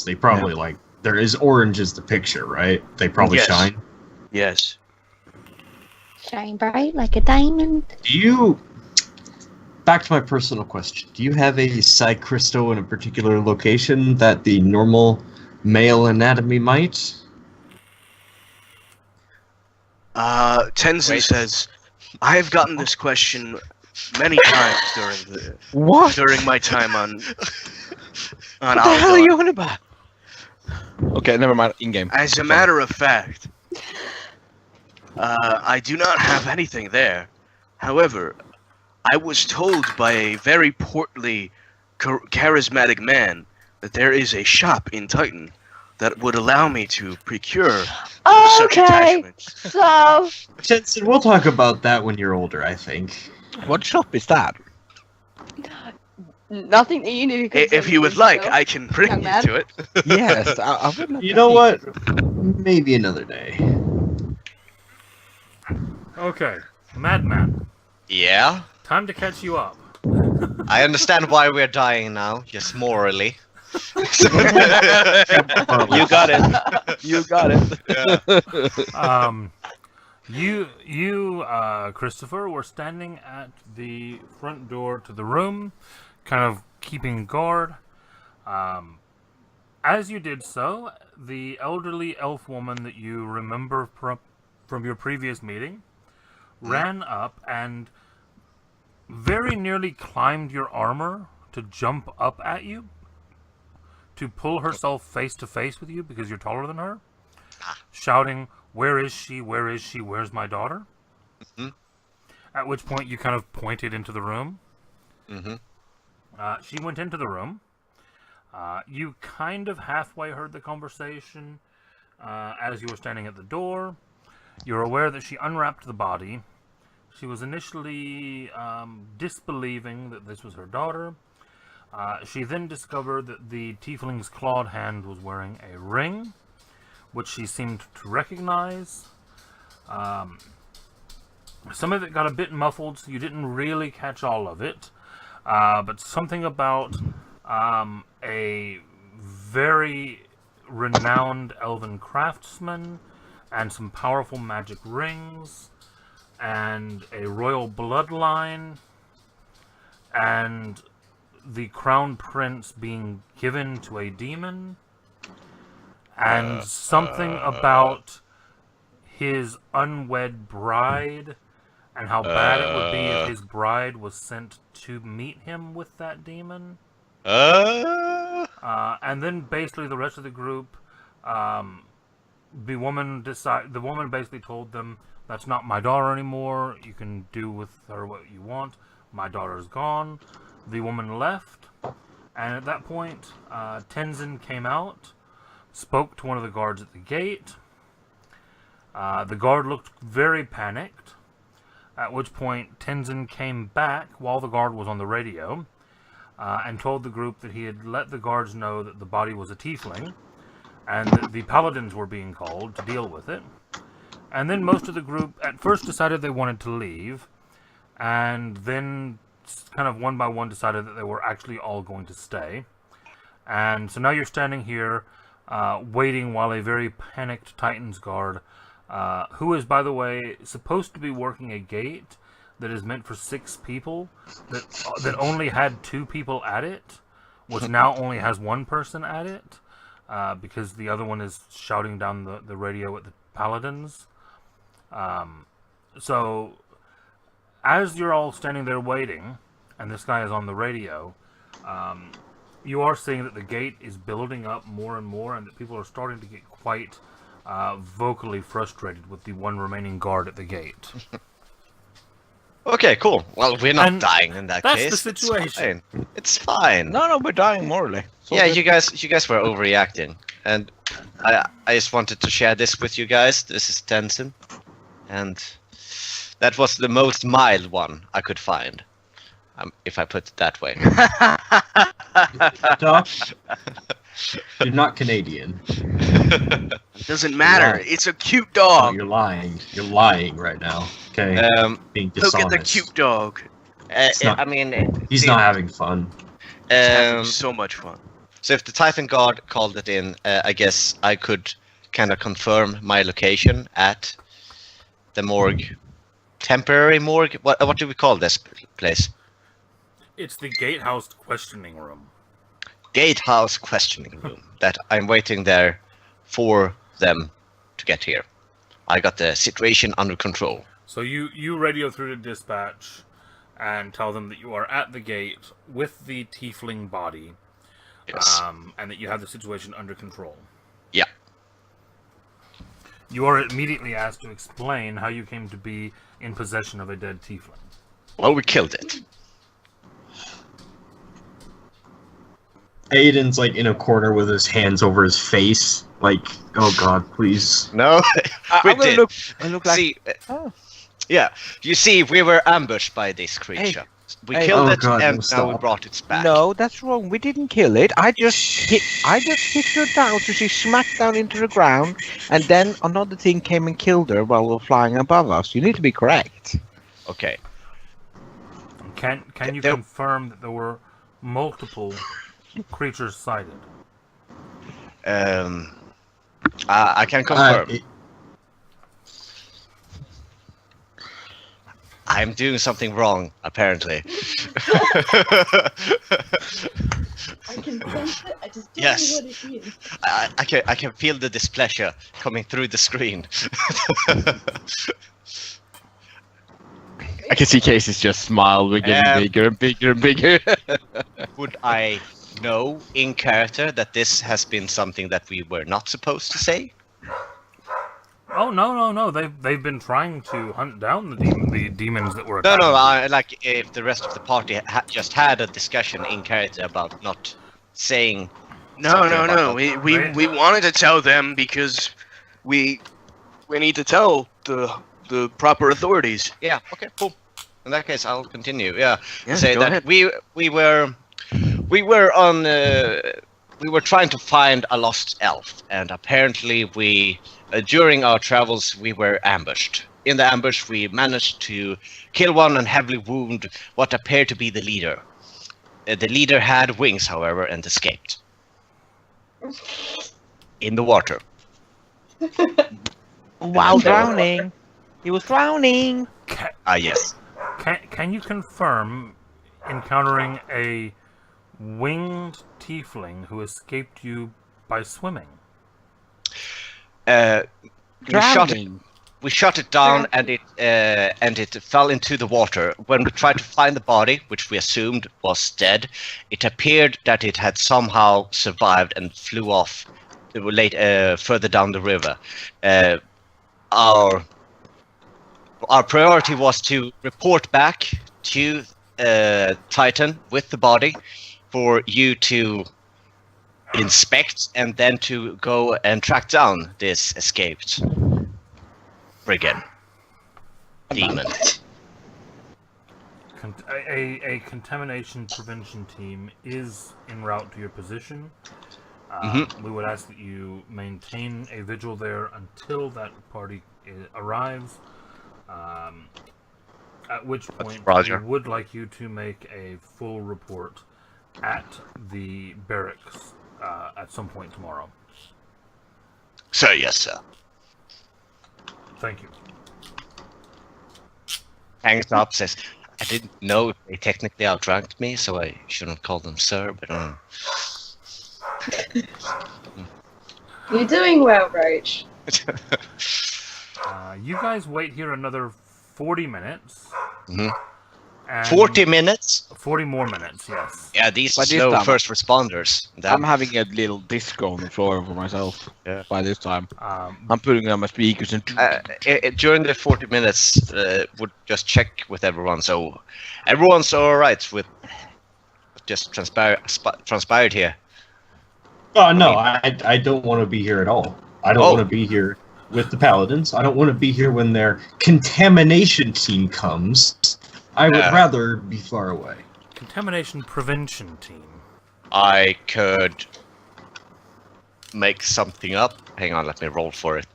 They probably there is orange is the picture, right? They probably shine. Yes. Shine bright like a diamond. Back to my personal question. Do you have a psi crystal in a particular location that the normal male anatomy might? Tenzin says, I have gotten this question many times during my time on What the hell are you on about? Okay, never mind. In-game. As a matter of fact, I do not have anything there. However, I was told by a very portly, charismatic man that there is a shop in Titan that would allow me to procure such attachments. So Jensen, we'll talk about that when you're older, I think. What shop is that? nothing that you need to If you would like, I can bring you to it. Yes, I would love You to know see. what? Maybe another day. Okay, Madman. Yeah? Time to catch you up. I understand why we're dying now, just morally. You got it. You got it. Yeah. Christopher, were standing at the front door to the room, kind of keeping guard. As you did so, the elderly elf woman that you remember from your previous meeting ran up and very nearly climbed your armor to jump up at you, to pull herself face to face with you because you're taller than her, shouting, "Where is she? Where is she? Where's my daughter?" Mm-hmm. At which point you kind of pointed into the room. Mm-hmm. She went into the room. You kind of halfway heard the conversation as you were standing at the door. You're aware that she unwrapped the body. She was initially disbelieving that this was her daughter. She then discovered that the tiefling's clawed hand was wearing a ring, which she seemed to recognize. Some of it got a bit muffled, so you didn't really catch all of it. But something about a very renowned elven craftsman and some powerful magic rings and a royal bloodline and the crown prince being given to a demon and something about his unwed bride and how bad it would be if his bride was sent to meet him with that demon. And then basically the rest of the group, the woman basically told them, "That's not my daughter anymore. You can do with her what you want. My daughter's gone." The woman left, and at that point, Tenzin came out, spoke to one of the guards at the gate. The guard looked very panicked, at which point Tenzin came back while the guard was on the radio, and told the group that he had let the guards know that the body was a tiefling, and that the paladins were being called to deal with it. And then most of the group at first decided they wanted to leave, and then kind of one by one decided that they were actually all going to stay. And so now you're standing here waiting while a very panicked Titan's guard, who is, by the way, supposed to be working a gate that is meant for 6 people, that only had 2 people at it, which now only has 1 person at it, because the other one is shouting down the radio at the paladins. So as you're all standing there waiting, and this guy is on the radio, you are seeing that the gate is building up more and more, and that people are starting to get quite vocally frustrated with the one remaining guard at the gate. Okay, cool. Well, we're not And dying in that that's case. the situation. It's fine. No, we're dying morally. So Yeah, good. you guys were overreacting, and I just wanted to share this with you guys. This is Tenzin, and that was the most mild one I could find, if I put it that way. Doc, you're not Canadian. Doesn't matter. Right. It's a cute Oh, dog. you're lying. You're lying right now. Okay. Being Look dishonest. at the cute dog. not- I mean, He's see, not having fun. It's having so much fun. So if the Titan God called it in, I guess I could kind of confirm my location at the morgue. Temporary morgue? What do we call this place? It's the gatehouse questioning room. Gatehouse questioning room. That I'm waiting there for them to get here. I got the situation under control. So you radio through to dispatch and tell them that you are at the gate with the tiefling body. Yes. And that you have the situation under control. Yeah. You are immediately asked to explain how you came to be in possession of a dead tiefling. Well, we killed it. Aiden's like in a corner with his hands over his face, like, oh god, please. No, we I'm gonna did. look like... See, yeah, you see, we were ambushed by this creature. We Hey. killed Oh it, God, and no, now we stop. brought it back. No, that's wrong. We didn't kill it. I just hit her down so she smacked down into the ground, and then another thing came and killed her while we were flying above us. You need to be correct. Okay. Can you There- confirm that there were multiple creatures sighted? I can confirm. I'm doing something wrong, apparently. I can sense it, I just don't Yes. know what it is. I can feel the displeasure coming through the screen. I can see Casey's just smile. We're getting bigger and bigger and bigger. Would I know in character that this has been something that we were not supposed to say? Oh no! They've been trying to hunt down the demons that were No, attacking. like if the rest of the party just had a discussion in character about not saying. No. something about We wanted to tell them because we need to tell the proper authorities. Yeah. Okay. Cool. In that case, I'll continue. Yeah. Yeah, Say go that ahead. we were trying to find a lost elf, and apparently we during our travels we were ambushed. In the ambush, we managed to kill one and heavily wound what appeared to be the leader. The leader had wings, however, and escaped in the water. While drowning. He was drowning. Yes. Can you confirm encountering a winged tiefling who escaped you by swimming? We shot it down, and it fell into the water. When we tried to find the body, which we assumed was dead, it appeared that it had somehow survived and flew off further down the river. Our priority was to report back to Titan with the body for you to inspect, and then to go and track down this escaped brigand demon. A contamination prevention team is en route to your position. We would ask that you maintain a vigil there until that party arrives. At which point we would like you to make a full report at the barracks at some point tomorrow. Sir, yes, sir. Thank you. Hangs up, says, I didn't know if they technically outranked me, so I shouldn't call them sir, but You're doing well, Roach. You guys wait here another 40 minutes. Mhm. And 40 minutes? 40 more minutes, yes. Yeah, these By this slow time- first responders. I'm having a little disco on the floor for myself. Yeah. By this time, I'm putting on my speakers and. During the 40 minutes, would just check with everyone, so everyone's all right with just transpired here. Oh no, I don't want to be here at all. I don't want to be here with the paladins. I don't want to be here when their contamination team comes. I would rather be far away. Contamination prevention team. I could make something up. Hang on, let me roll for it.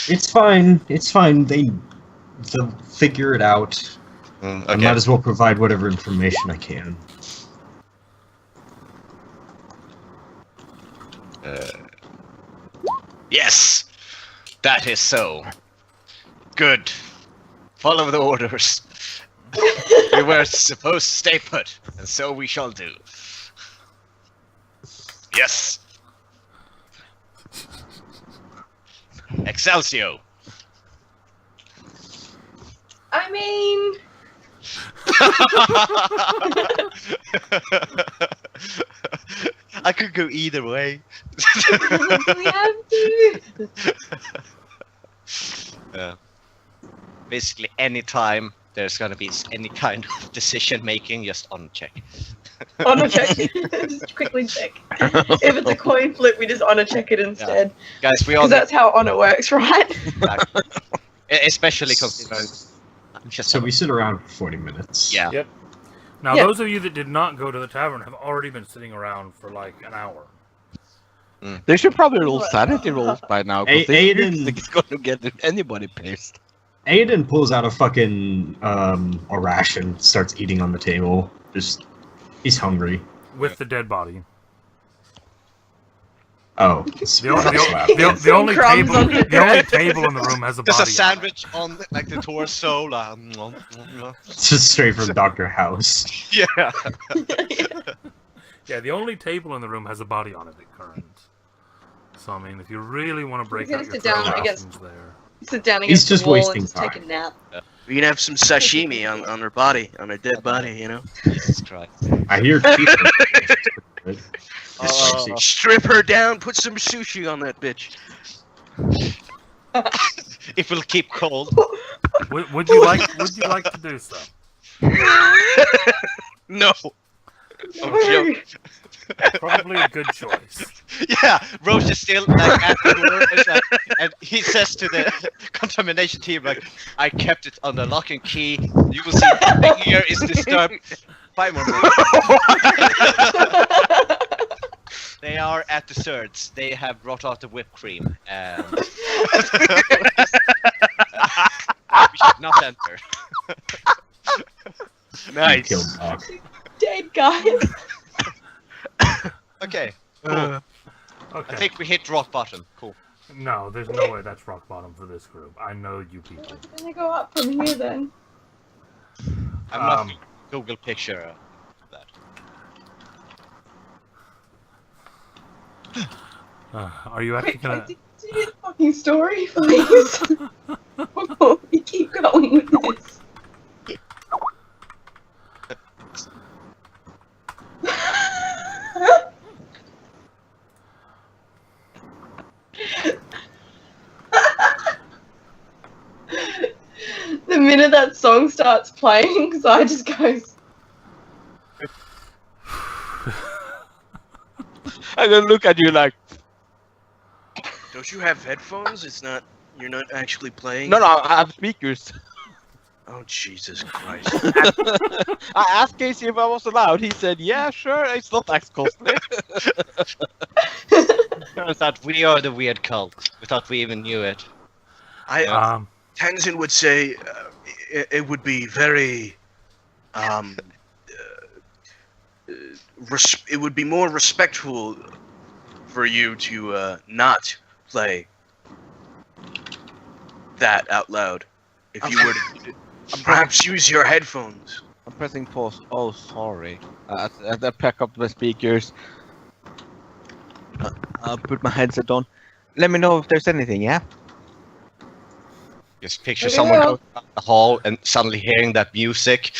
It's fine. It's fine. They'll figure it out. I Okay. might as well provide whatever information I can. Yes! That is so. Good. Follow the orders. We were supposed to stay put, and so we shall do. Yes! Excelsior! I mean, I could go either way. we have to. Yeah. Basically, anytime there's gonna be any kind of decision making, just on check. Honor check. Just quickly check. If it's a coin flip, we just honor check it instead. Guys, we all Because that's how honor works, right? especially considering. So we sit around for 40 minutes. Yeah. Yep. Now, Yeah. those of you that did not go to the tavern have already been sitting around for like an hour. They should probably roll sanity rolls by now, because they Aiden- think it's gonna get anybody pissed. Aiden pulls out a fucking a ration, starts eating on the table. He's hungry. With the dead body. Oh, The only Crumbs table, on the the only table in the room has a There's body. a sandwich on like the torso. Like, it's just straight from Dr. House. yeah. Yeah, the only table in the room has a body on it at current. So I mean, if you really want to break He's out gonna your sit down throw against- rations there. Sit down He's against just the wall wasting and just take time. a nap. We can have some sashimi on her body, on her dead body, you know? Jesus Christ. I hear cheaper. Strip her down, put some sushi on that bitch. It will keep cold. Would you like to do so? No. No. Probably a good choice. Yeah, Roche is still like at the door, it's like, and he says to the contamination team like, "I kept it under lock and key. You will see nothing here is disturbed." 5 more minutes. They are at the desserts. They have brought out the whipped cream, and we should not enter. Nice. Killed Doc. Dead guys. Okay, cool. I Okay. think we hit rock bottom. Cool. No, there's no way that's rock bottom for this group. I know you people. We're gonna go up from here then. I'm not Google picture of that. Are you actually Quick, gonna? do your fucking story, please. Before we keep going with this. The minute that song starts playing, Zai just goes, I'm gonna look at you like, Don't you have headphones? You're not actually playing? no, I have speakers. Oh, Jesus Christ. I asked Casey if I was allowed. He said, yeah, sure, it's not that costly. Turns out we are the weird cult, without we even knew it. Tenzin would say it would be very, it would be more respectful for you to not play that out loud. If you were to perhaps use your headphones. I'm pressing pause. Oh, sorry. I pack up the speakers. I'll put my headset on. Let me know if there's anything, yeah? Just picture Okay, someone well. going down the hall and suddenly hearing that music.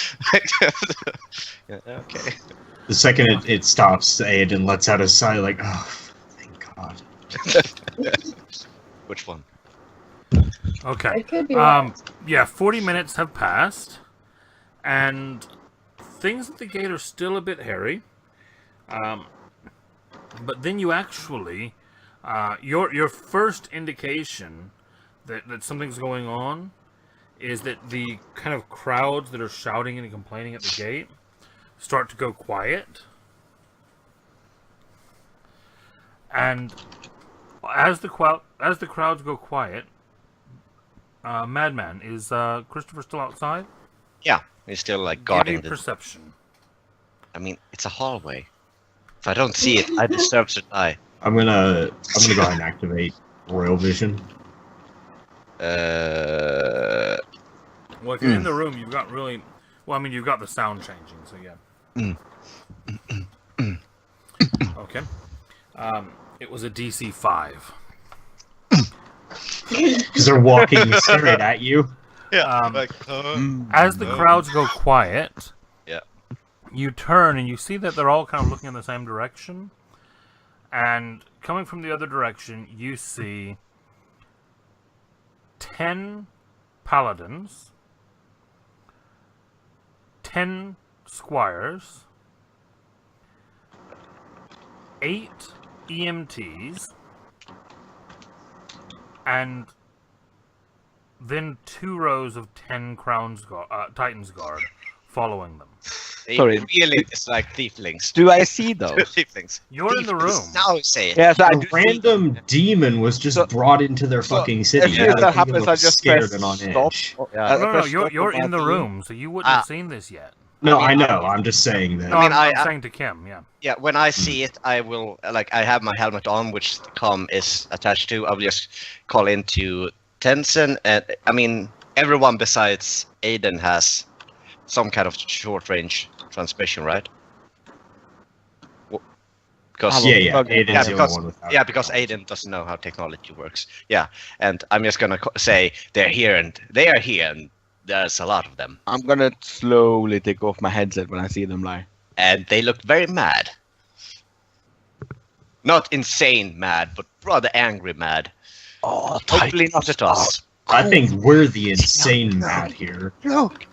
Yeah, okay. The second it stops, Aiden lets out a sigh like, oh, thank God. Which one? Okay. it could be right. Yeah, 40 minutes have passed, and things at the gate are still a bit hairy. But then you actually, your first indication that something's going on is that the kind of crowds that are shouting and complaining at the gate start to go quiet. And as the crowds go quiet, Madman, is Christopher still outside? Yeah, he's still like Give guarding me the. perception. I mean, it's a hallway. If I don't see it, I deserve to die. I'm gonna go ahead and activate Royal Vision. Well, if you're in the room, you've got really... Well, I mean, you've got the sound changing, so yeah. Okay. It was a DC 5. Because they're walking straight at you. Yeah. As the crowds go quiet, Yeah. you turn and you see that they're all kind of looking in the same direction. And coming from the other direction, you see 10 paladins, 10 squires, 8 EMTs, and then 2 rows of 10 Titans Guard following them. They Sorry. really dislike thieflings. Do I see those? Thieflings. You're in the room. Now say it. Yes, I A do see random demon was just brought into their fucking city. As soon as that happens, I just scared press and on stop. edge. Yeah. No, you're in the room, so you wouldn't have seen this yet. No, I I mean, know. I'm just saying that. No, I mean, I'm saying to Kim, yeah. Yeah, when I see it, I will, like, I have my helmet on, which the comm is attached to. I will just call into Tenzin, and, I mean, everyone besides Aiden has some kind of short-range transmission, right? Because Yeah. Okay. Aiden's Yeah, the because- only one without because technology. Aiden doesn't know how technology works. Yeah, and I'm just gonna say they are here, and there's a lot of them, I'm gonna slowly take off my headset when I see them lie. and they look very mad. Not insane mad, but rather angry mad. Oh, Hopefully not at us. I think we're the insane mad here. Look,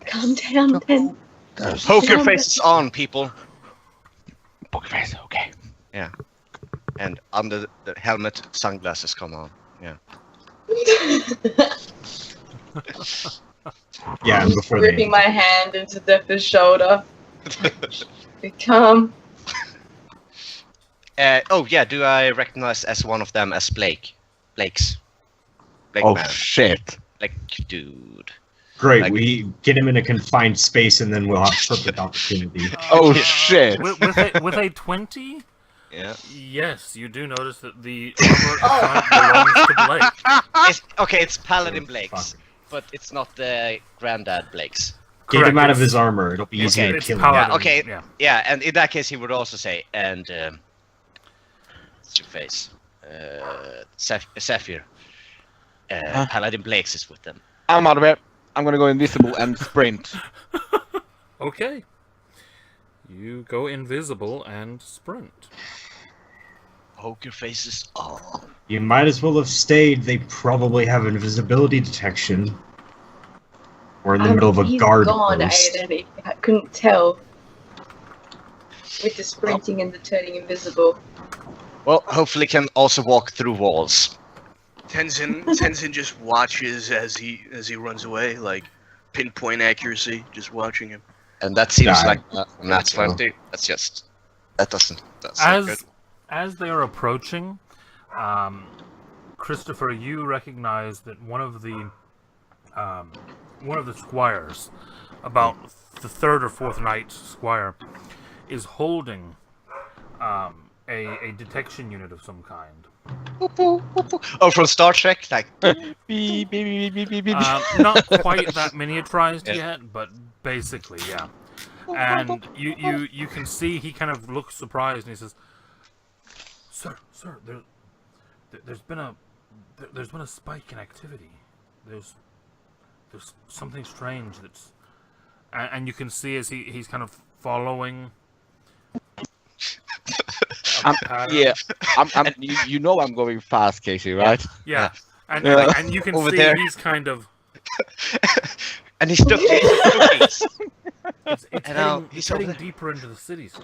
Calm down, Ben. Poker faces on, people. poker face. Okay. And under the helmet, sunglasses come on. Yeah. Yeah, and before Gripping my hand into Death's shoulder. Be calm. Oh yeah, do I recognize as one of them as Blake? Blake Oh man. shit. Like, dude. Great, Like- we get him in a confined space, and then we'll have perfect opportunity. Oh Yeah. shit. With a 20, Yeah. yes, you do notice that the armor assigned belongs to Blake. It's Paladin Blake's, Fuck. but it's not the Granddad Blake's. Get Correct, him out of it's- his armor. It'll be easier to It's kill him. paladin, Yeah, okay. Yeah. Yeah, and in that case, he would also say, and what's your face? Sapphire. Paladin Blake's is with them. I'm out of it. I'm gonna go invisible and sprint. Okay. You go invisible and sprint. Poker faces on. You might as well have stayed. They probably have invisibility detection. We're in the middle of a He's guard gone, post. Aiden. I couldn't tell. With the sprinting and the turning invisible. Well, hopefully can also walk through walls. Tenzin just watches as he runs away, like pinpoint accuracy, just watching him. And that seems Yeah, like so. that's 20. That's not good. As they are approaching, Christopher, you recognize that one of the squires, about the third or fourth knight squire, is holding a detection unit of some kind. Oh, from Star Trek, like Beep, beep, beep, beep, beep, beep. Not quite that miniaturized Yeah. yet, but basically, yeah. And you can see he kind of looks surprised, and he says, "Sir, there's been a spike in activity. There's something strange that's," and you can see as he's kind of following. Yeah, you know I'm going fast, Casey, right? Yeah, and Yeah. and you can Over see there. he's kind of and he's stuck cookies. it's And now heading, he's heading over there. deeper into the city, sir.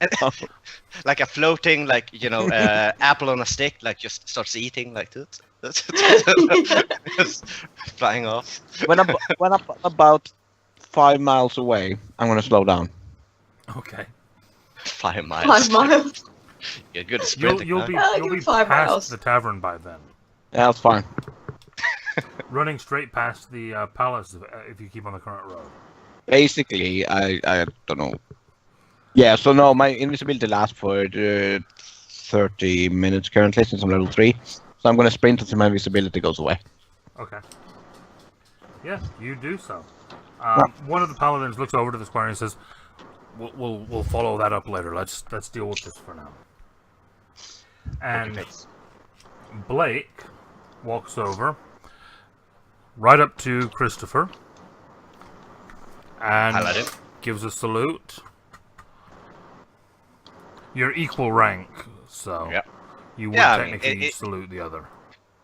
And, like a floating, like, apple on a stick, like just starts eating like that. Just flying off. When I'm about 5 miles away, I'm gonna slow down. Okay. 5 miles. 5 miles. You're good at sprinting. You'll huh? be I'll you'll give be 5 past miles. the tavern by then. Yeah, that's fine. Running straight past the palace if you keep on the current road. Basically, I don't know. Yeah, so no, my invisibility lasts for 30 minutes currently since I'm level 3. So I'm gonna sprint until my invisibility goes away. Okay. Yeah, you do so. One of the paladins looks over to the squire and says, "We'll follow that up later. Let's deal with this for now." And Blake walks over, right up to Christopher, and Paladin. gives a salute. You're equal rank, so you would technically salute the other.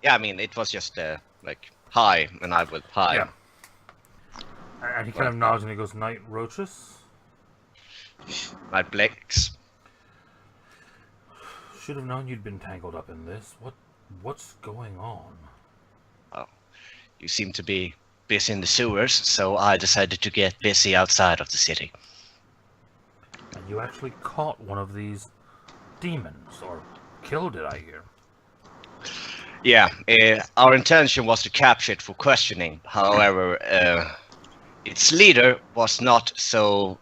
Yeah, I mean, it was just like hi, and I would hi. Yeah. And he kind of nods and he goes, "Knight Roachus." Knight Blakes. Should have known you'd been tangled up in this. What's going on? Oh, you seem to be busy in the sewers, so I decided to get busy outside of the city. And you actually caught one of these demons, or killed it, I hear. Yeah, our intention was to capture it for questioning. However, its leader was not so...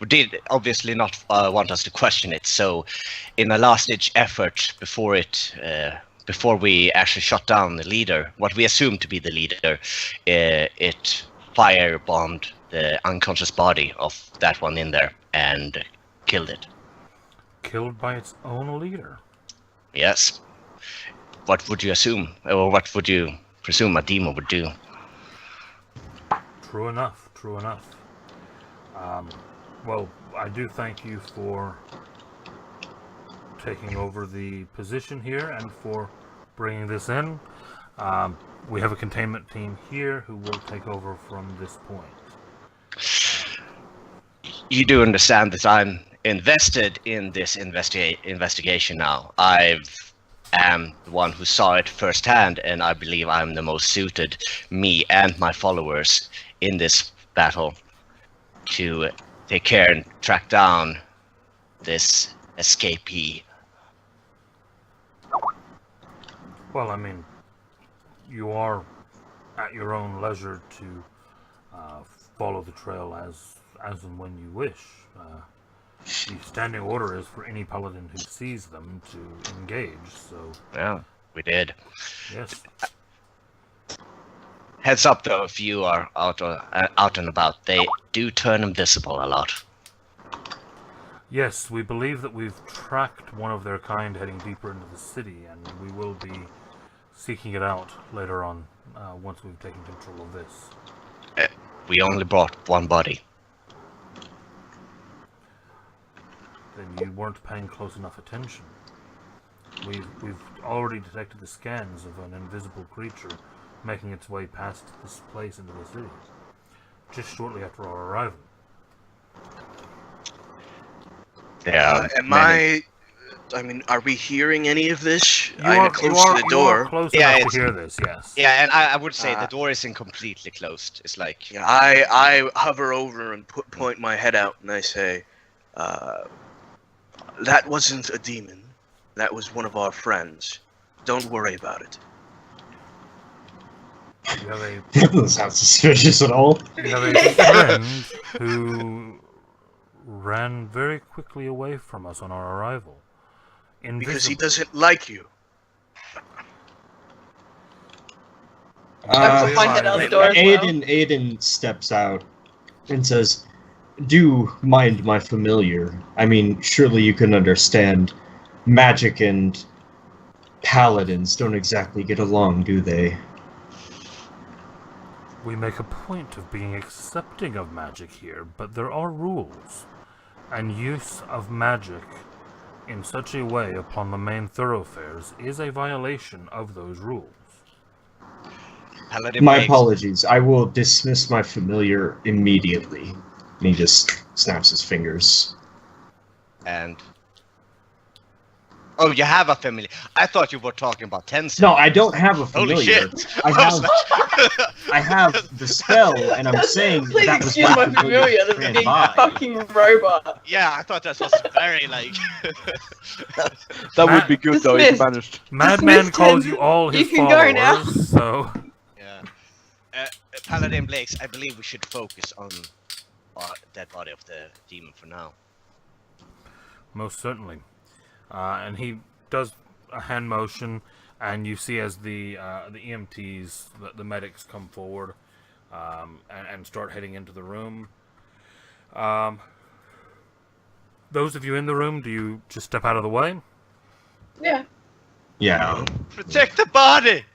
did obviously not want us to question it. So, in a last-ditch effort before we actually shot down the leader, what we assumed to be the leader, it firebombed the unconscious body of that one in there and killed it. Killed by its own leader? Yes. What would you assume, or what would you presume a demon would do? True enough, true enough. Well, I do thank you for taking over the position here and for bringing this in. We have a containment team here who will take over from this point. You do understand that I'm invested in this investigation now. I am the one who saw it firsthand, and I believe I'm the most suited, me and my followers, in this battle to take care and track down this escapee. Well, I mean, you are at your own leisure to follow the trail as and when you wish. The standing order is for any paladin who sees them to engage, so... Yeah, we did. Yes. Heads up though, if you are out and about, they do turn invisible a lot. Yes, we believe that we've tracked one of their kind heading deeper into the city, and we will be seeking it out later on, once we've taken control of this. We only brought one body. Then you weren't paying close enough attention. We've already detected the scans of an invisible creature making its way past this place into the city, just shortly after our arrival. Yeah. I mean, are we hearing any of this? You are close to the door. Close enough to hear this, yes. Yeah, and I would say the door isn't completely closed. It's like... Yeah, I hover over and point my head out and I say, that wasn't a demon. That was one of our friends. Don't worry about it. That doesn't sound suspicious at all. You have a friend who ran very quickly away from us on our arrival. Invisibly. Because he doesn't like you. Aiden steps out and says, "Do mind my familiar. I mean, surely you can understand. Magic and paladins don't exactly get along, do they?" We make a point of being accepting of magic here, but there are rules, and use of magic in such a way upon the main thoroughfares is a violation of those rules. Paladin my makes... apologies. I will dismiss my familiar immediately. And he just snaps his fingers. And... Oh, you have a familiar. I thought you were talking about Tenzin. No, I don't have a familiar. Holy shit! I have the spell, and I'm saying Please that was excuse my familiar, the big fucking robot. Yeah, I thought that was very, like... That would be good, though, if you managed. Madman calls you all his you can go now. followers, so... Yeah. Paladin Blakes, I believe we should focus on the dead body of the demon for now. Most certainly. And he does a hand motion, and you see as the EMTs, the medics come forward and start heading into the room. Those of you in the room, do you just step out of the way? Yeah. Yeah. Protect the body!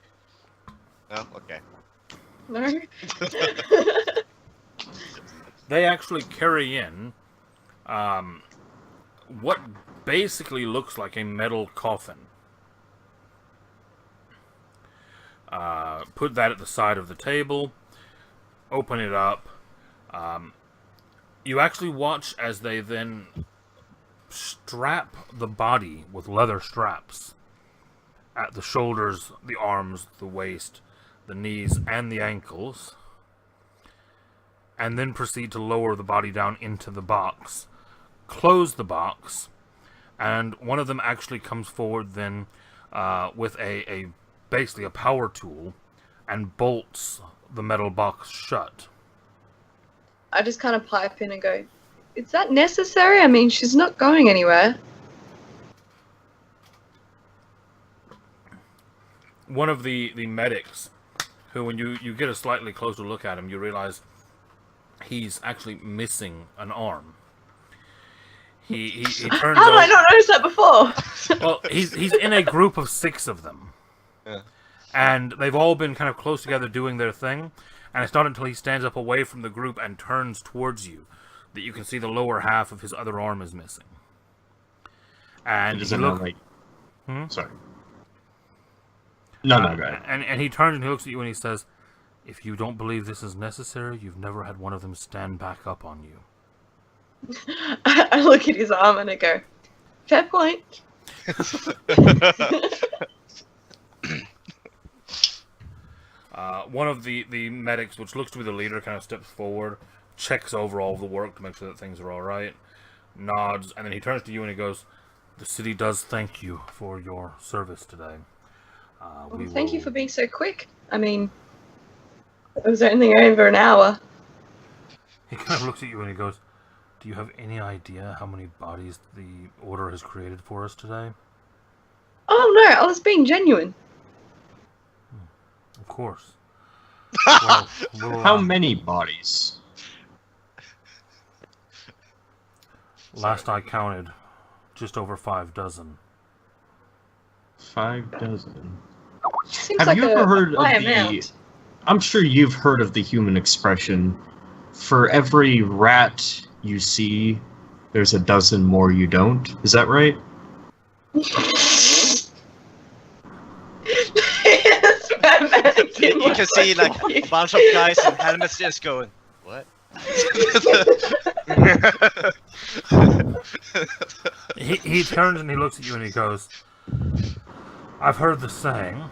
Oh, okay. No. They actually carry in what basically looks like a metal coffin. Put that at the side of the table, open it up. You actually watch as they then strap the body with leather straps at the shoulders, the arms, the waist, the knees, and the ankles, and then proceed to lower the body down into the box, close the box, and one of them actually comes forward then with a basically a power tool and bolts the metal box shut. I just kind of pipe in and go, is that necessary? I mean, she's not going anywhere. One of the medics, who when you get a slightly closer look at him, you realize he's actually missing an arm. He turns How did I not notice that before? Well, he's in a group of 6 of them. Yeah. And they've all been kind of close together doing their thing. And it's not until he stands up away from the group and turns towards you that you can see the lower half of his other arm is missing. And Does he it not look... like... Hmm? Sorry. No, go ahead. And he turns and he looks at you and he says, "If you don't believe this is necessary, you've never had one of them stand back up on you." I look at his arm and I go, fair point. One of the medics, which looks to be the leader, kind of steps forward, checks over all of the work to make sure that things are alright, nods, and then he turns to you and he goes, "The city does thank you for your service today. Well, thank you for being so quick. I mean, it was only over an hour." He kind of looks at you and he goes, "Do you have any idea how many bodies the Order has created for us today?" Oh no, I was being genuine. Of course. How many bodies? Last I counted, just over 5 dozen. 5 dozen. Seems Have like you a ever heard of high the... amount. I'm sure you've heard of the human expression, for every rat you see, there's a dozen more you don't. Is that right? Yes, Batman, You can see like a bunch of guys in helmets just going, what? He turns and he looks at you and he goes, "I've heard the saying.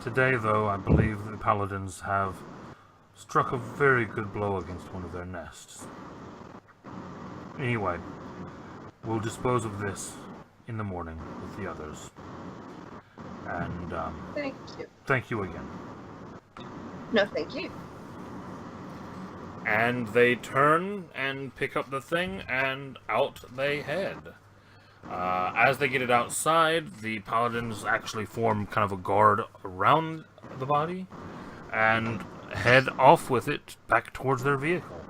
Today, though, I believe the paladins have struck a very good blow against one of their nests. Anyway, we'll dispose of this in the morning with the others. And Thank you. thank you again." No, thank you. And they turn and pick up the thing, and out they head. As they get it outside, the paladins actually form kind of a guard around the body, and head off with it back towards their vehicle.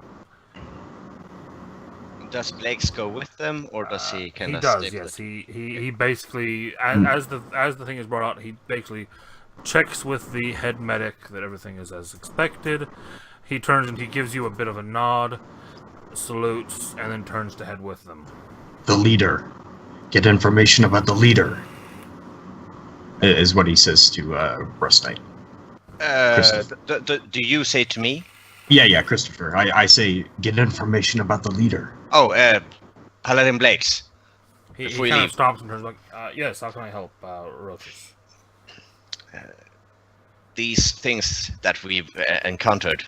Does Blakes go with them, or does he kind of He does, stay yes. with He basically, as the thing is brought out, he basically checks with the head medic that everything is as expected. He turns and he gives you a bit of a nod, salutes, and then turns to head with them. The leader. Get information about the leader. Is what he says to Rust Knight. Do you say to me? Yeah, Christopher. I say, get information about the leader. Oh, Paladin Blakes. He Before you kind leave. of stops and turns like, "Yes, how can I help, Rochus?" These things that we've encountered,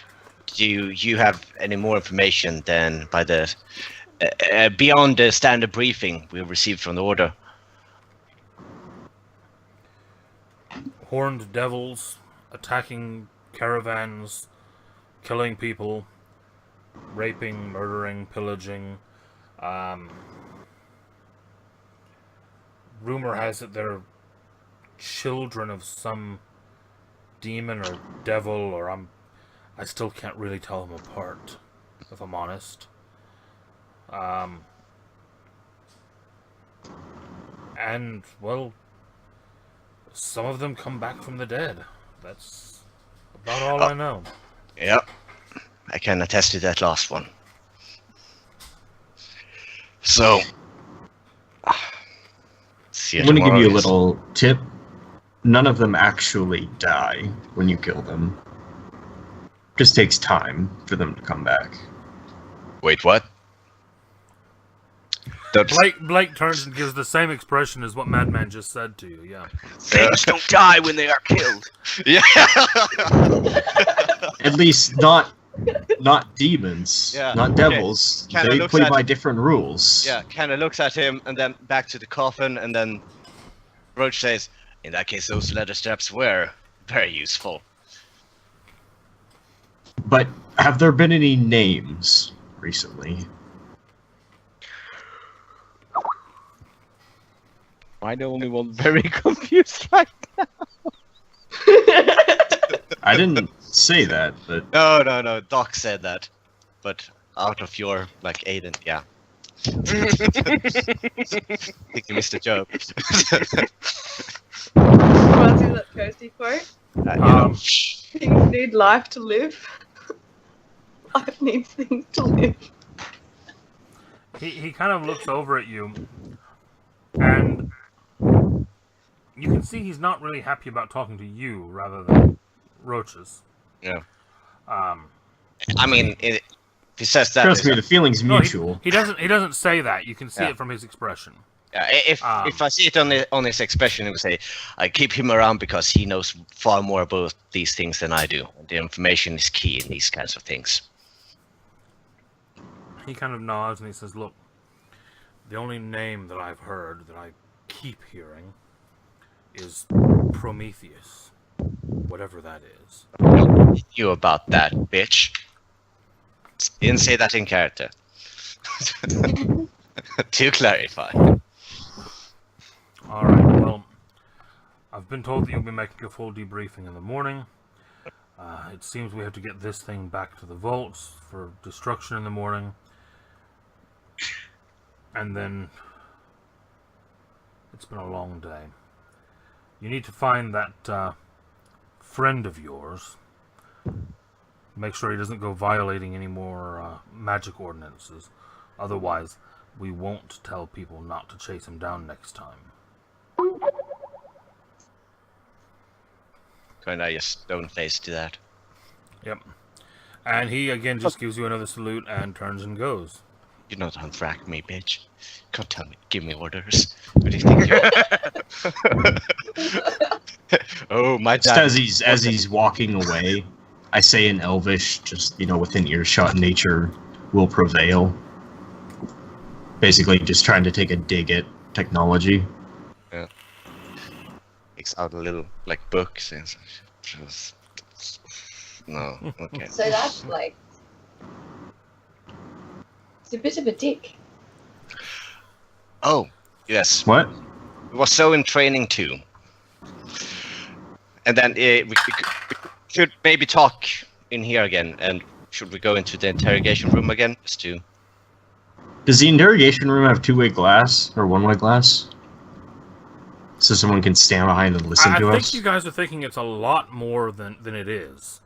do you have any more information than by the beyond the standard briefing we received from the Order? Horned devils attacking caravans, killing people, raping, murdering, pillaging. rumor has it they're children of some demon or devil, or I still can't really tell them apart, if I'm honest. And, well, some of them come back from the dead. That's about all I know. Yep. I can attest to that last one. So, see you I'm going to give you a tomorrow, guys. little tip. None of them actually die when you kill them. Just takes time for them to come back. Wait, what? That's, Blake turns and gives the same expression as what Madman just said to you, yeah. Things don't die when they are killed. yeah. At least not demons, Yeah, not okay. devils. Kinda They looks play at- by different rules. Yeah, kind of looks at him and then back to the coffin, and then Roach says, "In that case, those leather straps were very useful." But have there been any names recently? I'm the only one very confused right now. I didn't say that, but No. Doc said that, but out of your Aiden, yeah. I think you missed a joke. Reminds me of that Kirsty quote. You know, Things need life to live. Life needs things to live. He kind of looks over at you, and you can see he's not really happy about talking to you rather than Roaches. Yeah. I mean, if he says that, trust me, the feeling's No, mutual. he doesn't say that. You can see it from his expression. if I see it on his expression, he would say, "I keep him around because he knows far more about these things than I do. The information is key in these kinds of things." He kind of nods and he says, "Look, the only name that I've heard that I keep hearing is Prometheus, whatever that is." You about that, bitch. Didn't say that in character. To clarify. All right. Well, I've been told that you'll be making a full debriefing in the morning. It seems we have to get this thing back to the vaults for destruction in the morning. And then it's been a long day. You need to find that friend of yours. Make sure he doesn't go violating any more magic ordinances. Otherwise, we won't tell people not to chase him down next time. Kind of just stone face to that. Yep. And he again just gives you another salute and turns and goes. You don't unfrack me, bitch. Can't tell me, give me orders. What do you think you're... Oh, my Just dad. as he's walking away, I say in Elvish, just within earshot, nature will prevail. Basically, just trying to take a dig at technology. Yeah. Takes out a little book. Says, no, okay. So that's it's a bit of a dick. Oh, yes. What? It was so in training too. And then we should maybe talk in here again. And should we go into the interrogation room again? Just to... Does the interrogation room have two-way glass or one-way glass? So someone can stand behind and listen to I us? think you guys are thinking it's a lot more than it is.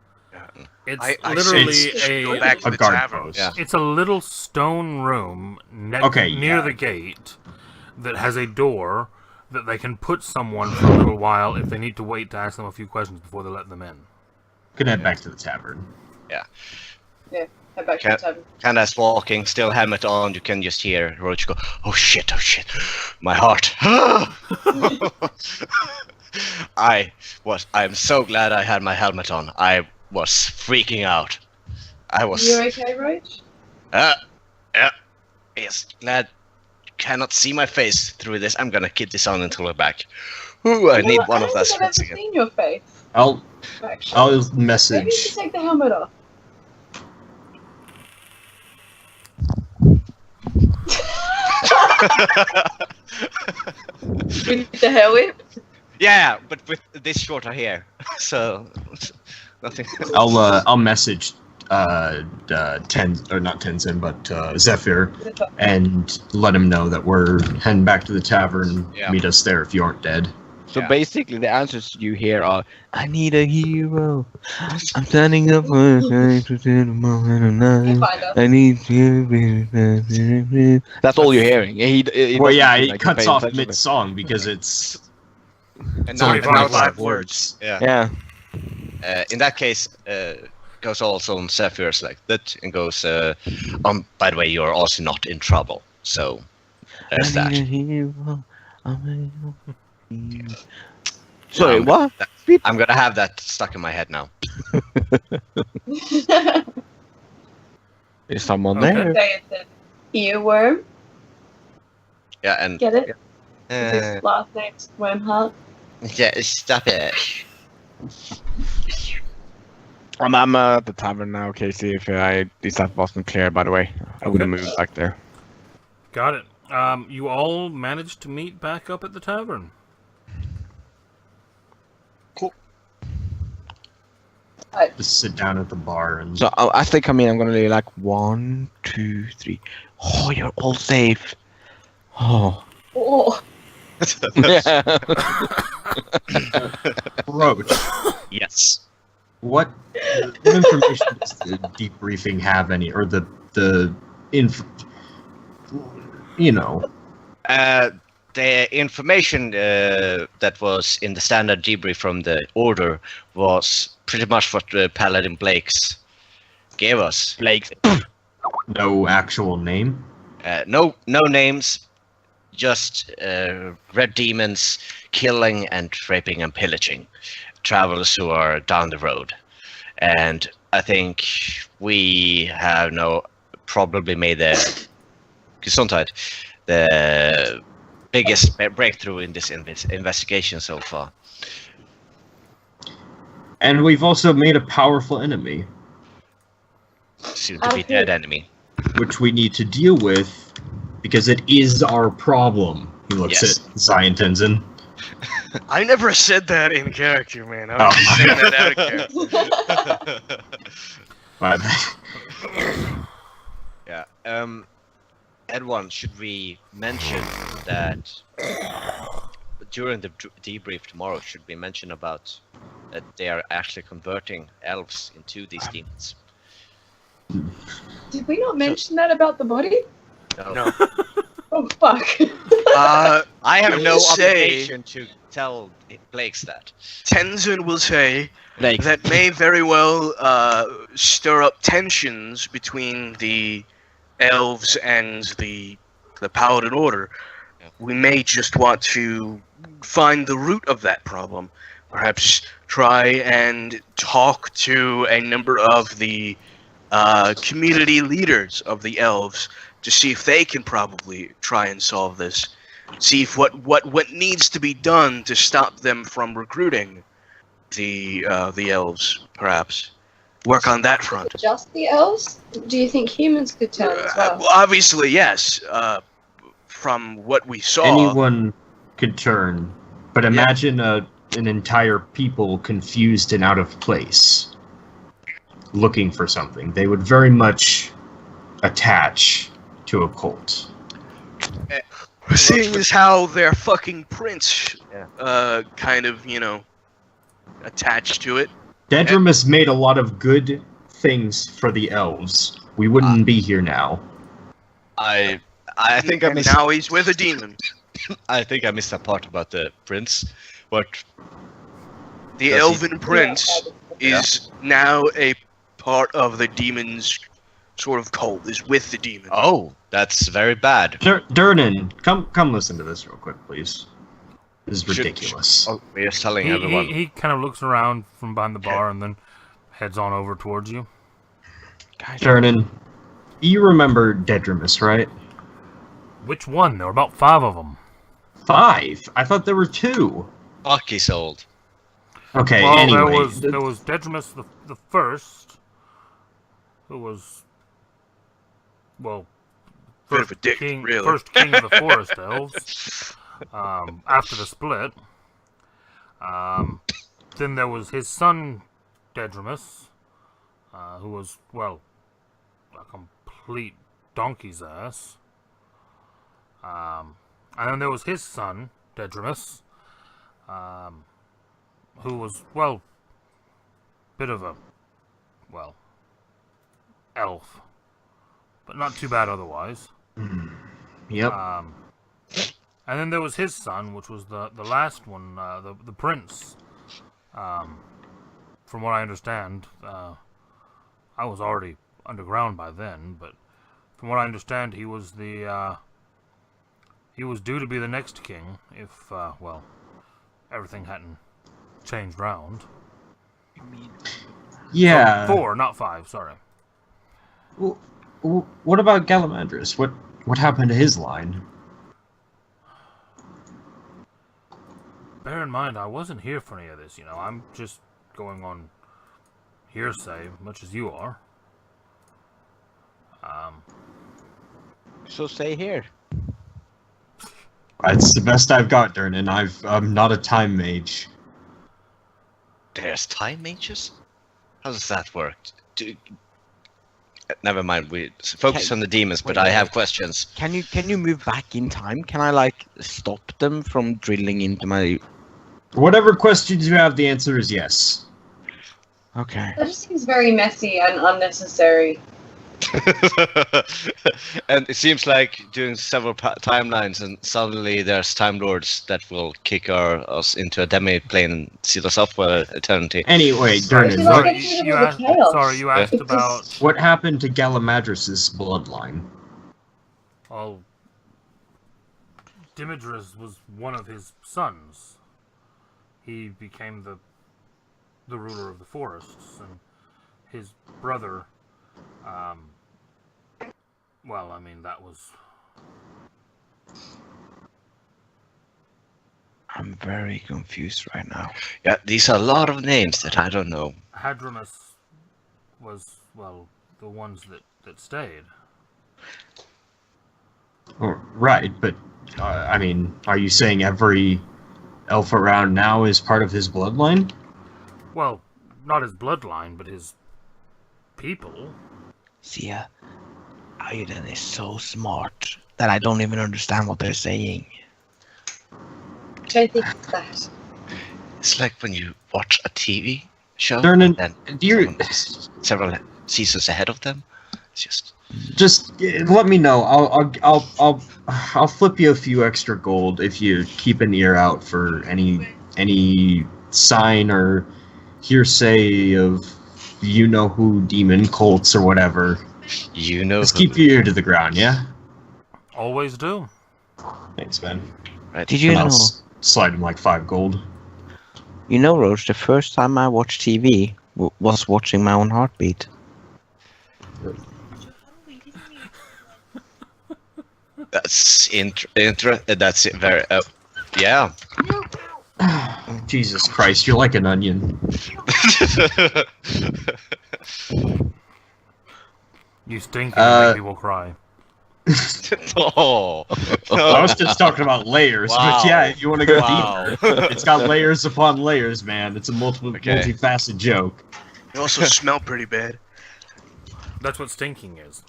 It's I literally say we should go a back to a the guard tavern. post. Yeah. it's a little stone room near the gate that has a door that they can put someone for a little while if they need to wait to ask them a few questions before they let them in. Could head back to the tavern. Head back to the tavern. Candace walking, still helmet on. You can just hear Roach go, "Oh shit, my heart." I'm so glad I had my helmet on. I was freaking out. I was. You okay, Roach? Yeah. Yes, glad you cannot see my face through this. I'm gonna keep this on until we're back. Ooh, I need one of those I've things never again. seen your face. I'll Actually. Maybe you message. should take the helmet off. With the hair whip. Yeah, but with this shorter hair, so nothing. I'll message not Tenzin, but Zephyr, and let him know that we're heading back to the tavern. Yeah. Meet us there if you aren't dead. So Yeah. basically, the answers you hear are, "I need a hero. I'm standing up for a to the moment of night. Find us. I need you." That's all you're hearing. He Well, doesn't yeah, seem he like he's cuts paying off attention. mid-song because it's And only now, 25 words. yeah. Yeah. In that case, goes also on Zephyr's like that, and goes, by the way, you're also not in trouble. So there's I that. need a hero. I'm a hero. Sorry, what? I'm gonna have that stuck in my head now. Is someone Okay. there? Say it's an earworm. Yeah, and Get it? uh, His last name's Wormheart. yeah, stop it. I'm at the tavern now, Casey. If that wasn't clear, by the way, I would have moved back there. Got it. You all managed to meet back up at the tavern. Just sit down at the bar and So as they come in, I'm gonna do like 1, 2, 3. Oh, you're all safe. Oh. Oh, Yeah. Roach. Yes. What information does the debriefing have any, or the The information that was in the standard debrief from the order was pretty much what Paladin Blake's gave us. Blake's. no actual name? No names, just red demons killing and raping and pillaging travelers who are down the road. And I think we have probably made the biggest breakthrough in this investigation so far. And we've also made a powerful enemy, Soon to be dead enemy. which we need to deal with because it is our problem. He looks Yes. at Zion Tenzin. I never said that in character, man. I Oh. was just saying that out of character. My bad. Yeah. Edwin, should we mention that during the debrief tomorrow? Should we mention about that they are actually converting elves into these demons? did we not mention that about the body? No. Oh, fuck. I have no Say- obligation to tell Blakes that. Tenzin will say Blake. that may very well stir up tensions between the elves and the Paladin Order. We may just want to find the root of that problem. Perhaps try and talk to a number of the community leaders of the elves to see if they can probably try and solve this. See if what needs to be done to stop them from recruiting the elves, perhaps. Work on that front. Just the elves? Do you think humans could turn as well? Obviously, yes. From what we saw, Anyone could turn, but imagine an entire people confused and out of place, looking for something. They would very much attach to a cult. seeing as how their fucking prince, kind of, attached to it. Dedrum has made a lot of good things for the elves. We wouldn't be here now. I think I And missed. now he's with a demon. I think I missed that part about the prince. But The Does he- elven prince is now a part of the demon's sort of cult, is with the demon. that's very bad. Durnan, come listen to this real quick, please. This is Should- ridiculous. Oh, we're just telling everyone. He kind of looks around from behind the bar and then heads on over towards you. Guys, Durnan, you remember Dedrimus, right? Which one? There were about 5 of them. 5? I thought there were 2. Fuck, he's old. Okay, Well, anyway. there was Dedrimus the first, who was, well, Bit of a dick, king, really. first king of the forest elves. after the split. Then there was his son, Dedrimus, who was, well, a complete donkey's ass. And then there was his son, Dedrimus, who was, well, bit of a, well, elf. But not too bad otherwise. Yep. And then there was his son, which was the last one, the prince. From what I understand, I was already underground by then, but from what I understand, he was due to be the next king if, well, everything hadn't changed round. Yeah. So 4, not 5. Sorry. What about Galamandris? What happened to his line? Bear in mind, I wasn't here for any of this, you know. I'm just going on hearsay, much as you are. So stay here. It's the best I've got, Durnan. I'm not a time mage. There's time mages? How does that work? Never mind, we focus on the demons, but I have questions. Can you move back in time? Can I, like, stop them from drilling into my... Whatever questions you have, the answer is yes. Okay. That just seems very messy and unnecessary. And it seems like doing several timelines, and suddenly there's Time Lords that will kick us into a demi-plane and seal us up for eternity. Anyway, Durnan, Sorry, you asked about... what happened to Galamadris' bloodline? Well, Dimidris was one of his sons. He became the ruler of the forests, and his brother, well, I mean, that was... I'm very confused right now. Yeah, these are a lot of names that I don't know. Hadrimus was, well, the ones that stayed. Oh, right, but, I mean, are you saying every elf around now is part of his bloodline? Well, not his bloodline, but his people. See, Aiden is so smart that I don't even understand what they're saying. I think it's that. It's like when you watch a TV show Durnan, and do you... several seasons ahead of them. It's Just let me know. I'll flip you a few extra gold if you keep an ear out for any sign or hearsay of you know who demon cults or whatever. you know. Just keep your ear to the ground, yeah. Always do. Thanks, man. Right. Did you And know? I'll slide him like 5 gold. You know, Roach, the first time I watched TV was watching my own heartbeat. That's that's very. Yeah. Jesus Christ, you're like an onion. You stink and make people cry. Oh. I was just talking about layers, Wow. but yeah, if you want to go Wow. deeper, it's got layers upon layers, man. It's a multifaceted joke. You also smell pretty bad. That's what stinking is.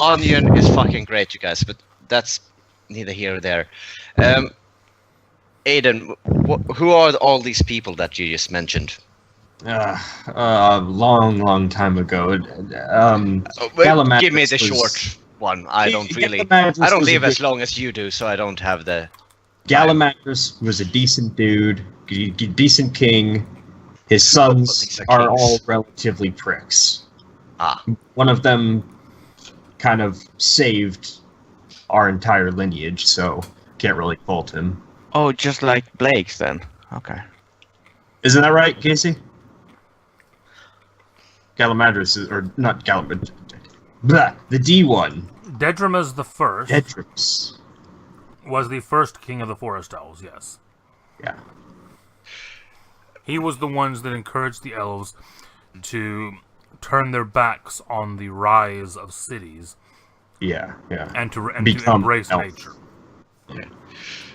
Onion is fucking great, you guys, but that's neither here or there. Aiden, who are all these people that you just mentioned? Long time ago. Galamandris Give me the was- short one. I don't Galamandris was live a as good- long as you do, so I don't have the. Galamandris was a decent dude, decent king. His sons These are are kings. all relatively pricks. Ah. One of them kind of saved our entire lineage, so can't really fault him. Oh, just like Blake's then. Okay. Isn't that right, Casey? Galamandris is, or not Galamandris. Blah, the D1. Dedrimus the First Dedrimus. was the first king of the Forest Elves, yes. Yeah. He was the ones that encouraged the elves to turn their backs on the rise of cities Yeah. and to Become embrace elf. nature.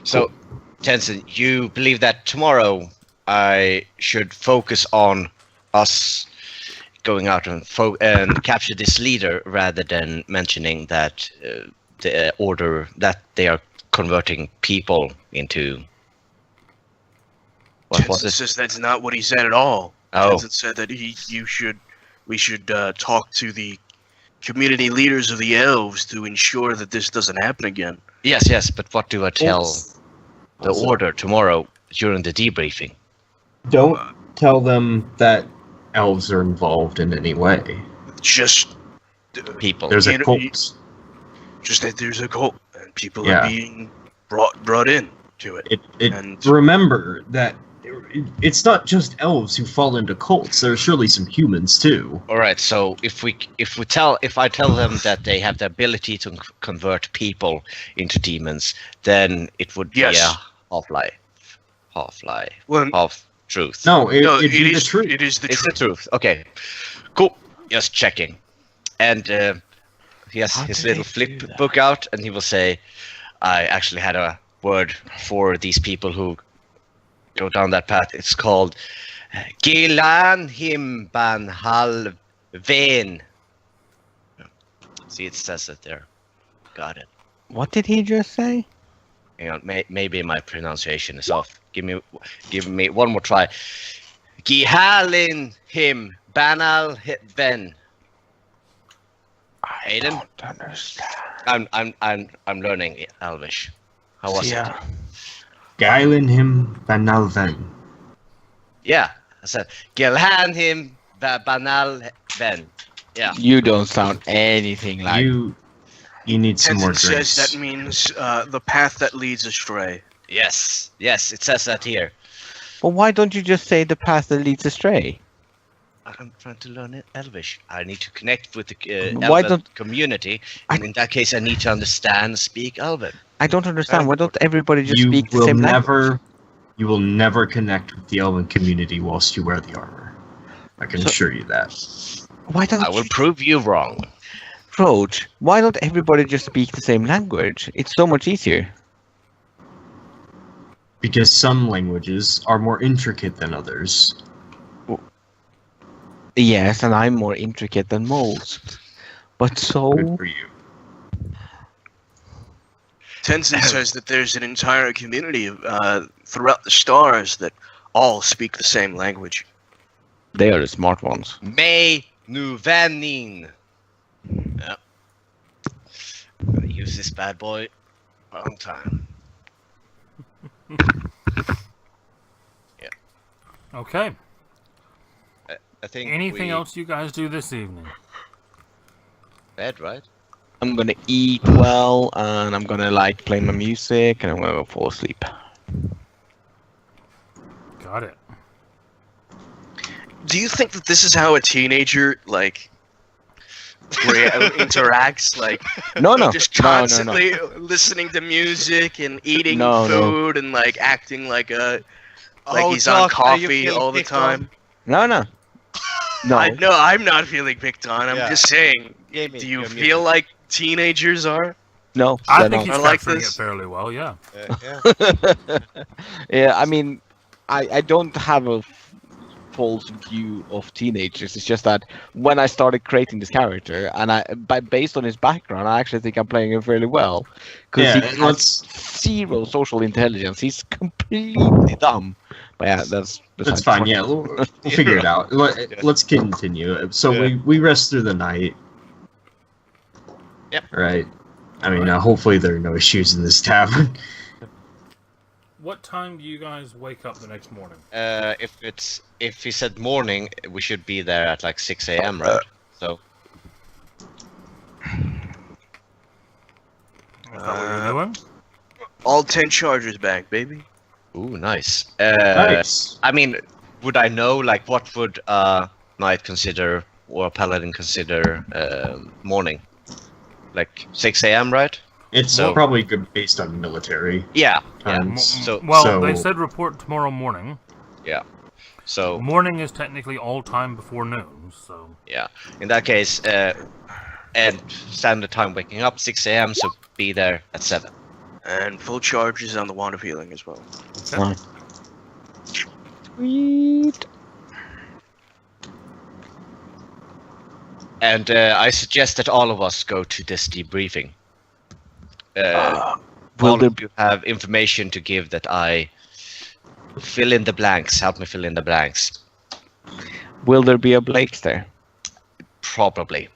So, Tenson, you believe that tomorrow I should focus on us going out and capture this leader rather than mentioning that the order that they are converting people into. What was Tenson it? says that's not what he said at all. Oh. Tenson said that we should talk to the community leaders of the elves to ensure that this doesn't happen again. Yes, but what do I tell the Also, order tomorrow during the debriefing? Don't tell them that elves are involved in any way. Just People. There's a You know, cult. just that there's a cult and people Yeah. are being brought in to it. And- Remember that it's not just elves who fall into cults. There's surely some humans too. All right. So if I tell them that they have the ability to convert people into demons, then it would be Yes. a half-lie, Well, half-truth. No, no, it'd be the is. truth. It is the It's truth. the truth. Okay, cool. Just checking. And he has How his do little they flip do that? book out, and he will say, "I actually had a word for these people who go down that path. It's called Gilan Himban Halven." See, it says it there. Got it. What did he just say? Hang on, maybe my pronunciation is off. Give me one more try. Gihalin him banal ven. Aiden? I don't understand. I'm learning Elvish. How was it? Yeah. Geilen him banalven. Yeah, I said Gilhan him banal ven. Yeah. You don't sound anything like. You need some more Tenson grace. says that means the path that leads astray. Yes, it says that here. Well, why don't you just say the path that leads astray? I'm trying to learn Elvish. I need to connect with the Why Elven don't- community, and in that case, I need to understand and speak Elven. I don't understand. Why don't everybody just you speak the will same never, language? you will never connect with the elven community whilst you wear the armor. I can So- assure you that. Why don't I will prove you wrong. Roach, why don't everybody just speak the same language? It's so much easier. Because some languages are more intricate than others. Yes, and I'm more intricate than most. But so... Good for you. Tenson says that there's an entire community throughout the stars that all speak the same language. They are the smart ones. May Nuvanin. Yeah. I'm gonna use this bad boy a long time. Okay. I think Anything we- else you guys do this evening? Bed, right? I'm gonna eat well, and I'm gonna like play my music, and I'm gonna go fall asleep. Got it. Do you think that this is how a teenager interacts? Like No, just no, no, no. constantly listening to music and eating No, no. food and like acting like he's on Doc, are you coffee feeling all the picked on? time. No, no. No. No, I'm not feeling picked on. I'm Yeah. just saying. Gave me Do you your feel music. like teenagers are? No. I they're think not. he's I like capturing this. it fairly well, yeah. Yeah. Yeah, I mean, I don't have a false view of teenagers. It's just that when I started creating this character, and based on his background, I actually think I'm playing him fairly well. Because Yeah, he let's has zero social intelligence. He's completely dumb. But yeah, that's fine. Yeah, we'll figure it out. Let's continue. So we rest through the night. Yep. Right. I mean, hopefully there are no issues in this tavern. What time do you guys wake up the next morning? If he said morning, we should be there at like 6 a.m. right? So Is that what you're doing? All 10 chargers back, baby. ooh, nice. Nice. I mean, would I know like what would knight consider or paladin consider morning? Like 6 a.m. right? It's So- probably good based on military Yeah. times. So- Well, they said report tomorrow morning. So Morning is technically all time before noon, so... yeah, in that case, and standard time waking up 6 a.m. So be there at 7. And full charges on the wand of healing as well. Okay. Sweet. And I suggest that all of us go to this debriefing. Will All there of you have information to give that I fill in the blanks. Help me fill in the blanks. will there be a Blake there? Probably.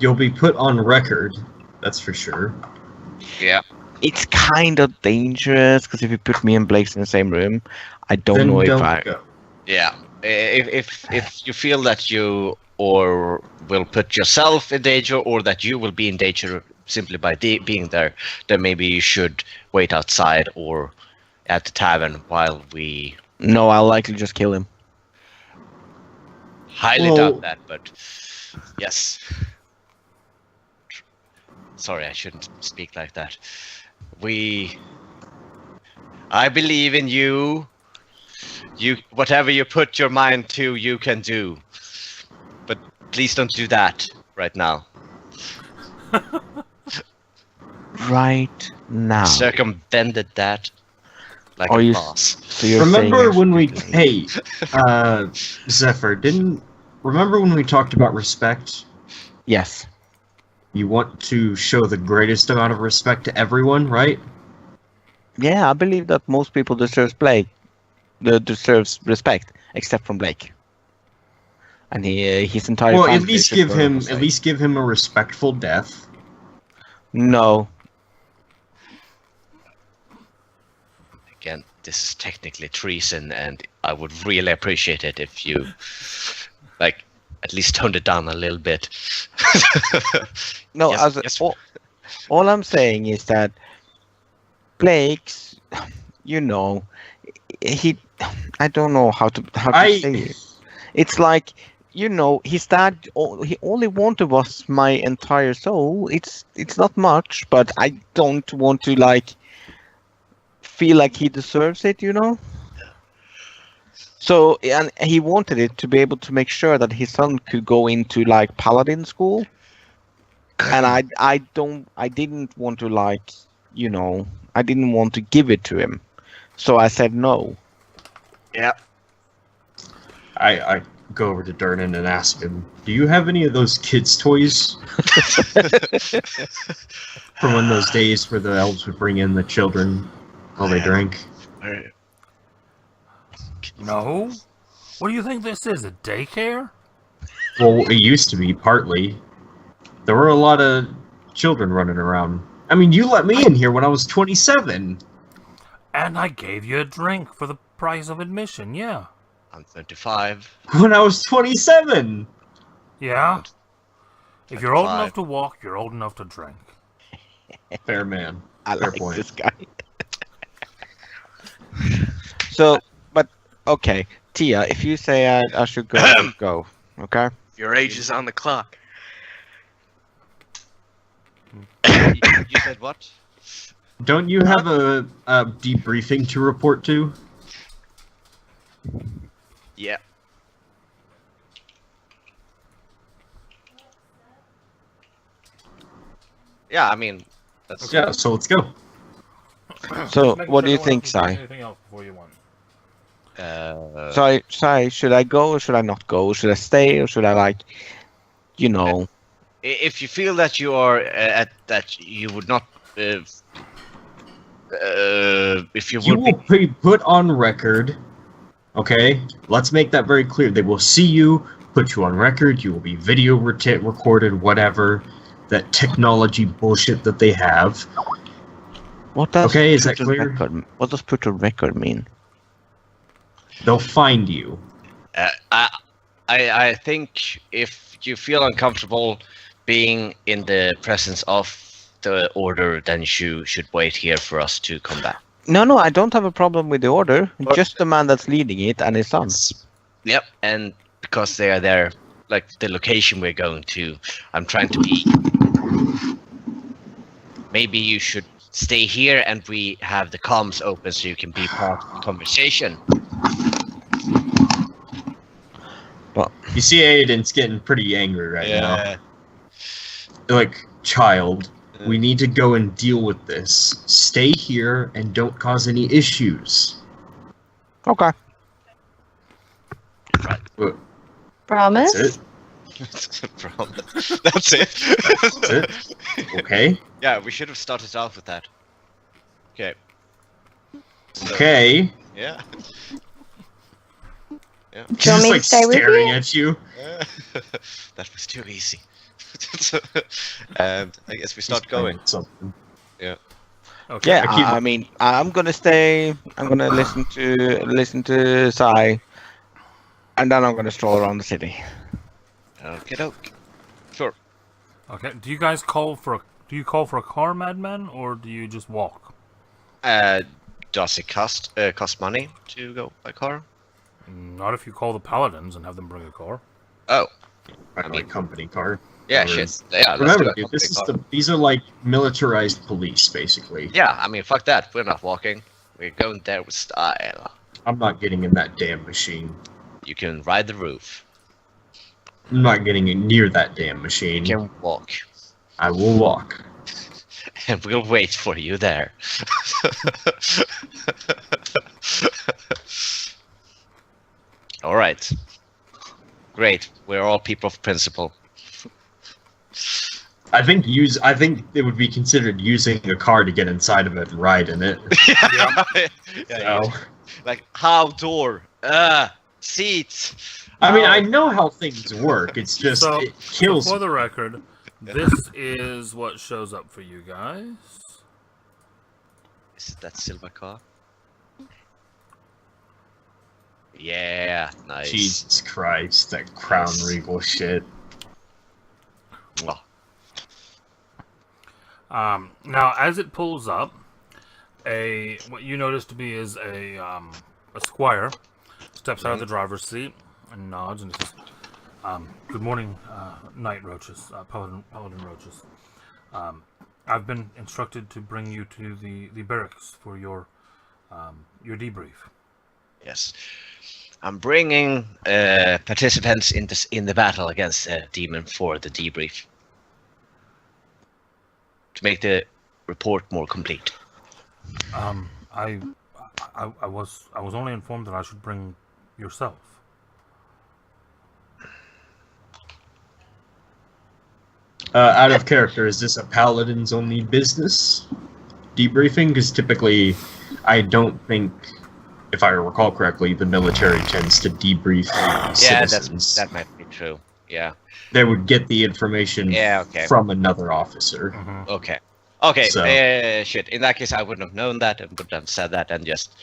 You'll be put on record, that's for sure. Yeah. It's kind of dangerous because if you put me and Blake's in the same room, I don't Then know if don't I. go. Yeah. If you feel that you or will put yourself in danger or that you will be in danger simply by being there, then maybe you should wait outside or at the tavern while we... No, I'll likely just kill him. Highly Well- doubt that, but yes. Sorry, I shouldn't speak like that. I believe in you. Whatever you put your mind to, you can do. But please don't do that right now. Right now. Circumvented that like Are a you boss. So you're Remember saying when we... actually- Hey, Zephyr, remember when we talked about respect? Yes. You want to show the greatest amount of respect to everyone, right? Yeah, I believe that most people deserves respect, except from Blake. And his entire. Well, at family least just give burned him at the at stake. least give him a respectful death. No. Again, this is technically treason, and I would really appreciate it if you, like, at least toned it down a little bit. No, Yes, yes. all I'm saying is that Blake's, you know, I don't know how to say it. It's like, you know, his dad, he only wanted was my entire soul. It's not much, but I don't want to like feel like he deserves it, you know. So, and he wanted it to be able to make sure that his son could go into like paladin school. And I didn't want to like, you know, I didn't want to give it to him. So I said no. Yeah. I go over to Durnan and ask him, do you have any of those kids' toys? From when those days where the elves would bring in the children while they drank? No? What do you think this is, a daycare? Well, it used to be, partly. There were a lot of children running around. I mean, you let me in here when I was 27. And I gave you a drink for the price of admission, yeah. I'm 25. When I was 27! Yeah? If you're old 25. enough to walk, you're old enough to drink. Fair man. I Fair like point. this guy. So, but okay, Tia, if you say I should go, I'll go. Okay. Your age is on the clock. You said what? Don't you have a debriefing to report to? Yeah. Yeah, I mean, that's Yeah, so let's go. So, Make what do sure you no one think, else can do Sai? Anything else before you want? Sai, should I go or should I not go? Should I stay or should I like, you know? if you feel that you are that you would not, if you You would will be put on record. Okay? Let's make that very clear. They will see you, put you on record, you will be video recorded, whatever. That technology bullshit that they have. What does Okay, is that put a clear? record- what does put a record mean? They'll find you. I think if you feel uncomfortable being in the presence of the order, then you should wait here for us to come back. No, I don't have a problem with the order. Just the man that's leading it and his son. Yep, and because they are there, like the location we're going to, I'm trying to be. Maybe you should stay here and we have the comms open so you can be part of the conversation. You see Aiden's getting pretty angry right now. Like, child. We need to go and deal with this. Stay here and don't cause any issues. Okay. But Promise? that's it. That's it. That's it. Okay. Yeah, we should have started off with that. Okay. So, Okay. Yeah. Yeah. Do you want me to Just stay with staring you? at you. That was too easy. And I guess we start going. Something. Okay. Yeah, I keep- I mean, I'm gonna stay. I'm gonna listen to Sai, and then I'm gonna stroll around the city. Okay, doke. Sure. Okay. Do you guys call for a car, madman, or do you just walk? Does it cost money to go by car? Not if you call the paladins and have them bring a car. Oh, I mean, company car. yeah, Or- shit. Yeah, let's Remember, do a dude, company this is car. these are like militarized police, basically. Yeah, I mean, fuck that. We're not walking. We're going there with style. I'm not getting in that damn machine. You can ride the roof. I'm not getting near that damn machine. You can walk. I will walk. And we'll wait for you there. All right. Great. We're all people of principle. I think it would be considered using a car to get inside of it and ride in it. Yeah, So, like how door? Seats. I mean, I know how things work. It's just So, it kills. For the record, this is what shows up for you guys. Is it that silver car? Yeah, nice. Jesus Christ, that Crown Nice. Regal shit. Mwah. Now, as it pulls up, what you notice to be is a squire steps out of the driver's seat and nods and says, "Good morning, Knight Roaches, Paladin Roaches. I've been instructed to bring you to the barracks for your debrief." Yes. I'm bringing participants in the battle against Demon for the debrief. To make the report more complete. I was only informed that I should bring yourself. Out of character, is this a paladin's only business debriefing? Because typically, I don't think, if I recall correctly, the military tends to debrief Yeah, citizens. that might be true. Yeah. They would get the information Yeah, okay. from another officer. Mm-hmm. Okay. Okay, So- shit. In that case, I wouldn't have known that and wouldn't have said that and just